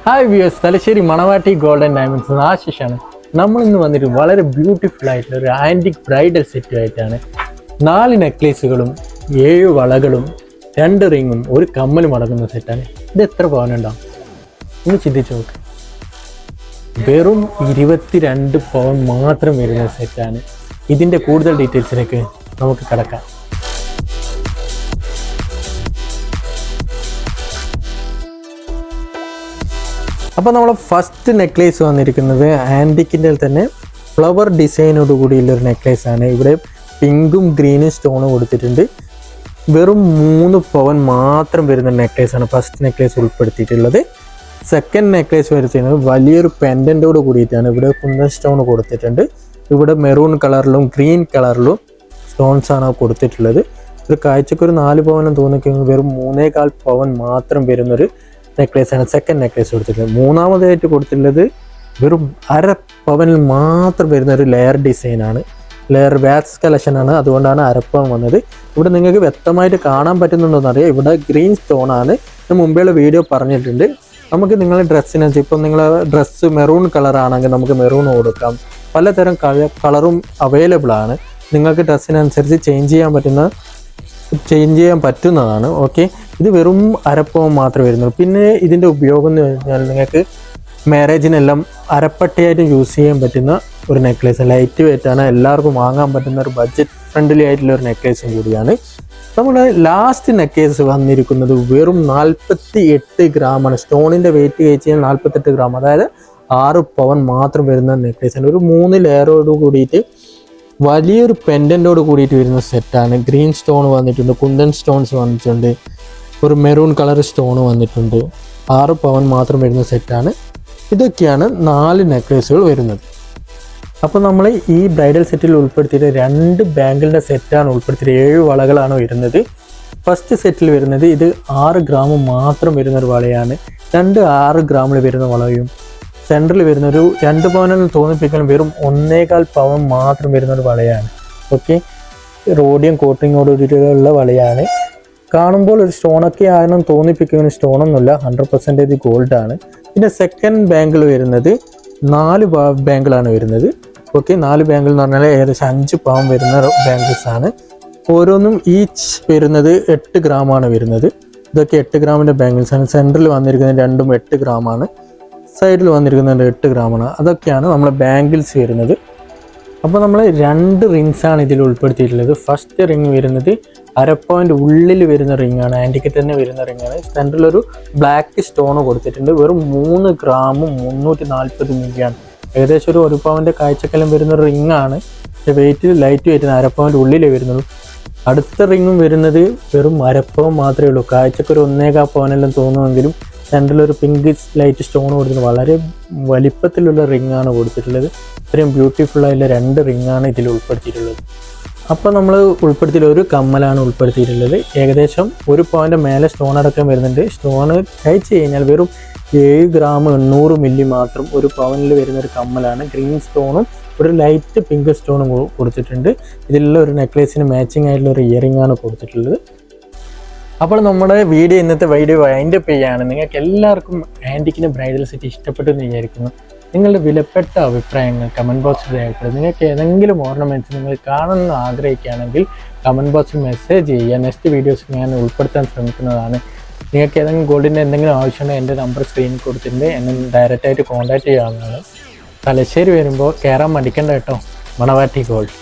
Hi viewers, Thalassery മണവാട്ടി golden diamonds ആശിഷാണ്. നമ്മൾ ഇന്ന് വന്നിട്ട് വളരെ ബ്യൂട്ടിഫുൾ ആയിട്ടുള്ള ഒരു ആൻറ്റിക് ബ്രൈഡൽ സെറ്റുമായിട്ടാണ്. 4 നെക്ലേസുകളും 7 വളകളും 2 റിങ്ങും ഒരു കമ്മലും അടങ്ങുന്ന സെറ്റാണ്. ഇത് എത്ര പവനുണ്ടാവും ഒന്ന് ചിന്തിച്ച് നോക്ക്. വെറും 22 പവൻ മാത്രം വരുന്ന സെറ്റാണ്. ഇതിൻ്റെ കൂടുതൽ ഡീറ്റെയിൽസിലേക്ക് നമുക്ക് കിടക്കാം. അപ്പോൾ നമ്മൾ ഫസ്റ്റ് നെക്ലേസ് വന്നിരിക്കുന്നത് ആൻറ്റിക്കിൻ്റെ തന്നെ ഫ്ലവർ ഡിസൈനോട് കൂടിയുള്ളൊരു നെക്ലേസാണ്. ഇവിടെ പിങ്കും ഗ്രീനും സ്റ്റോണും കൊടുത്തിട്ടുണ്ട്. വെറും 3 പവൻ മാത്രം വരുന്ന നെക്ലേസാണ് ഫസ്റ്റ് നെക്ലേസ് ഉൾപ്പെടുത്തിയിട്ടുള്ളത്. സെക്കൻഡ് നെക്ലേസ് വരുത്തുന്നത് വലിയൊരു പെൻഡൻറ്റോട് കൂടിയിട്ടാണ്. ഇവിടെ കുന്തൻ സ്റ്റോൺ കൊടുത്തിട്ടുണ്ട്. ഇവിടെ മെറൂൺ കളറിലും ഗ്രീൻ കളറിലും സ്റ്റോൺസാണ് കൊടുത്തിട്ടുള്ളത്. ഒരു കാഴ്ചക്കൊരു 4 പവനും തോന്നിക്കുന്നത് വെറും 3.25 പവൻ മാത്രം വരുന്നൊരു നെക്ലേസാണ് സെക്കൻഡ് നെക്ലേസ് കൊടുത്തിട്ടുള്ളത്. മൂന്നാമതായിട്ട് കൊടുത്തിട്ടുള്ളത് വെറും 1/2 പവനിൽ മാത്രം വരുന്ന ഒരു ലെയർ ഡിസൈനാണ്. ലെയർ വാക്സ് കളക്ഷനാണ്, അതുകൊണ്ടാണ് 1/2 പവൻ വന്നത്. ഇവിടെ നിങ്ങൾക്ക് വ്യക്തമായിട്ട് കാണാൻ പറ്റുന്നുണ്ടോയെന്ന് അറിയാം. ഇവിടെ ഗ്രീൻ സ്റ്റോണാണ്. മുമ്പേയുള്ള വീഡിയോ പറഞ്ഞിട്ടുണ്ട്. നമുക്ക് നിങ്ങളുടെ ഡ്രസ്സിനനുസരിച്ച് ഇപ്പം നിങ്ങളെ ഡ്രസ്സ് മെറൂൺ കളറാണെങ്കിൽ നമുക്ക് മെറൂൺ കൊടുക്കാം. പലതരം കളറും അവൈലബിൾ ആണ്. നിങ്ങൾക്ക് ഡ്രസ്സിനനുസരിച്ച് ചേഞ്ച് ചെയ്യാൻ പറ്റുന്നതാണ്. ഓക്കെ, ഇത് വെറും 1/2 പവൻ മാത്രമേ വരുന്നുള്ളൂ. പിന്നെ ഇതിൻ്റെ ഉപയോഗം എന്ന് പറഞ്ഞാൽ നിങ്ങൾക്ക് മാരേജിനെല്ലാം അരപ്പട്ടയായിട്ട് യൂസ് ചെയ്യാൻ പറ്റുന്ന ഒരു നെക്ലേസ്. ലൈറ്റ് വെയിറ്റാണ്, എല്ലാവർക്കും വാങ്ങാൻ പറ്റുന്ന ഒരു ബഡ്ജറ്റ് ഫ്രണ്ട്ലി ആയിട്ടുള്ള ഒരു നെക്ലേസും കൂടിയാണ്. നമ്മൾ ലാസ്റ്റ് നെക്ലേസ് വന്നിരിക്കുന്നത് വെറും 48 ഗ്രാമാണ്. സ്റ്റോണിൻ്റെ വെയിറ്റ് കഴിച്ച് കഴിഞ്ഞാൽ 48 ഗ്രാം, അതായത് 6 പവൻ മാത്രം വരുന്ന നെക്ലേസാണ്. ഒരു 3 ലെയറോട് കൂടിയിട്ട് വലിയൊരു പെൻഡൻറ്റോട് കൂടിയിട്ട് വരുന്ന സെറ്റാണ്. ഗ്രീൻ സ്റ്റോൺ വന്നിട്ടുണ്ട്, കുന്തൻ സ്റ്റോൺസ് വന്നിട്ടുണ്ട്, ഒരു മെറൂൺ കളർ സ്റ്റോൺ വന്നിട്ടുണ്ട്. 6 പവൻ മാത്രം വരുന്ന സെറ്റാണ്. ഇതൊക്കെയാണ് 4 നെക്ലേസുകൾ വരുന്നത്. അപ്പോൾ നമ്മൾ ഈ ബ്രൈഡൽ സെറ്റിൽ ഉൾപ്പെടുത്തിയിട്ട് 2 ബാങ്കിളിൻ്റെ സെറ്റാണ് ഉൾപ്പെടുത്തിയിട്ട് 7 വളകളാണ് വരുന്നത്. ഫസ്റ്റ് സെറ്റിൽ വരുന്നത് ഇത് 6 ഗ്രാം മാത്രം വരുന്നൊരു വളയാണ്. 2 6 ഗ്രാമിൽ വരുന്ന വളയും സെൻറ്ററിൽ വരുന്നൊരു 2 പവനെന്ന് തോന്നിപ്പിക്കാൻ വെറും 1.25 പവൻ മാത്രം വരുന്നൊരു വളയാണ്. ഓക്കെ, റോഡിയം കോട്ടിങ്ങോട് കൂടിയിട്ടുള്ള വളയാണ്. കാണുമ്പോൾ ഒരു സ്റ്റോണൊക്കെ ആണെന്ന് തോന്നിപ്പിക്കുന്ന സ്റ്റോണൊന്നുമില്ല, 100% ഗോൾഡാണ്. പിന്നെ സെക്കൻഡ് ബാങ്കിൾ വരുന്നത് 4 ബാങ്കിളാണ് വരുന്നത്. ഓക്കെ, 4 ബാങ്കിൾ എന്ന് പറഞ്ഞാൽ ഏകദേശം 5 പവൻ വരുന്ന ബാങ്കിൾസ് ആണ്. ഓരോന്നും ഈച്ച് വരുന്നത് 8 ഗ്രാമാണ് വരുന്നത്. ഇതൊക്കെ 8 ഗ്രാമിൻ്റെ ബാങ്കിൾസ് ആണ്. സെൻറ്ററിൽ വന്നിരിക്കുന്നത് രണ്ടും 8 ഗ്രാമാണ്, സൈഡിൽ വന്നിരിക്കുന്നത് 8 ഗ്രാമാണ്. അതൊക്കെയാണ് നമ്മളെ ബാങ്കിൾസ് വരുന്നത്. അപ്പോൾ നമ്മൾ 2 റിങ്സാണ് ഇതിൽ ഉൾപ്പെടുത്തിയിട്ടുള്ളത്. ഫസ്റ്റ് റിങ് വരുന്നത് 1/2 പവൻ്റെ ഉള്ളിൽ വരുന്ന റിങ്ങാണ്, ആൻറ്റിക്ക് തന്നെ വരുന്ന റിങ്ങാണ്. സെൻറ്ററിലൊരു ബ്ലാക്ക് സ്റ്റോൺ കൊടുത്തിട്ടുണ്ട്. വെറും 3 ഗ്രാമും 340 മില്ലിയാണ്. ഏകദേശം ഒരു 1 പവൻ്റെ കാഴ്ചക്കെല്ലാം വരുന്ന റിങ്ങാണ്. വെയിറ്റ് ലൈറ്റ് വെയിറ്റ് 1/2 പവൻ്റെ ഉള്ളിലേ വരുന്നുള്ളൂ. അടുത്ത റിങ്ങും വരുന്നത് വെറും 1/2 പവൻ മാത്രമേ ഉള്ളൂ. കാഴ്ചക്കൊരു 1.25 പവനെല്ലാം തോന്നുമെങ്കിലും സെൻറ്ററിലൊരു പിങ്ക് ലൈറ്റ് സ്റ്റോൺ കൊടുത്തിട്ട് വളരെ വലിപ്പത്തിലുള്ള റിങ്ങാണ് കൊടുത്തിട്ടുള്ളത്. ഇത്രയും ബ്യൂട്ടിഫുള്ളായിട്ടുള്ള 2 റിങ്ങാണ് ഇതിൽ ഉൾപ്പെടുത്തിയിട്ടുള്ളത്. അപ്പോൾ നമ്മൾ ഉൾപ്പെടുത്തിയിട്ടുള്ള ഒരു കമ്മലാണ് ഉൾപ്പെടുത്തിയിട്ടുള്ളത്. ഏകദേശം 1 പവൻ്റെ മേലെ സ്റ്റോൺ അടക്കം വരുന്നുണ്ട്. സ്റ്റോൺ കഴിച്ച് കഴിഞ്ഞാൽ വെറും 7 ഗ്രാം 800 മില്ലി മാത്രം 1 പവനിൽ വരുന്നൊരു കമ്മലാണ്. ഗ്രീൻ സ്റ്റോണും ഒരു ലൈറ്റ് പിങ്ക് സ്റ്റോണും കൊടുത്തിട്ടുണ്ട്. ഇതിലുള്ള ഒരു നെക്ലേസിന് മാച്ചിങ് ആയിട്ടുള്ള ഒരു ഇയറിംഗ് ആണ് കൊടുത്തിട്ടുള്ളത്. അപ്പോൾ നമ്മുടെ ഇന്നത്തെ വീഡിയോ വൈൻഡപ്പ് ചെയ്യുകയാണ്. നിങ്ങൾക്ക് എല്ലാവർക്കും ആൻറ്റിക്കിൻ്റെ ബ്രൈഡൽ സെറ്റ് ഇഷ്ടപ്പെട്ടു എന്ന് വിചാരിക്കുന്നു. നിങ്ങളുടെ വിലപ്പെട്ട അഭിപ്രായങ്ങൾ കമൻറ്റ് ബോക്സിൽ രേഖപ്പെടുത്തുക. നിങ്ങൾക്ക് ഏതെങ്കിലും ഓർണമെൻറ്റ്സ് നിങ്ങൾ കാണണമെന്ന് ആഗ്രഹിക്കുകയാണെങ്കിൽ കമൻറ്റ് ബോക്സിൽ മെസ്സേജ് ചെയ്യുക. നെക്സ്റ്റ് വീഡിയോസ് ഞാൻ ഉൾപ്പെടുത്താൻ ശ്രമിക്കുന്നതാണ്. നിങ്ങൾക്ക് ഏതെങ്കിലും ഗോൾഡിൻ്റെ എന്തെങ്കിലും ആവശ്യമുണ്ടെങ്കിൽ എൻ്റെ നമ്പർ സ്ക്രീനിൽ കൊടുത്തിട്ടുണ്ട്, എന്നെ ഡയറക്റ്റായിട്ട് കോൺടാക്റ്റ് ചെയ്യാവുന്നതാണ്. തലശ്ശേരി വരുമ്പോൾ കയറാൻ മടിക്കണ്ട കേട്ടോ. മണവാട്ടി ഗോൾഡ്.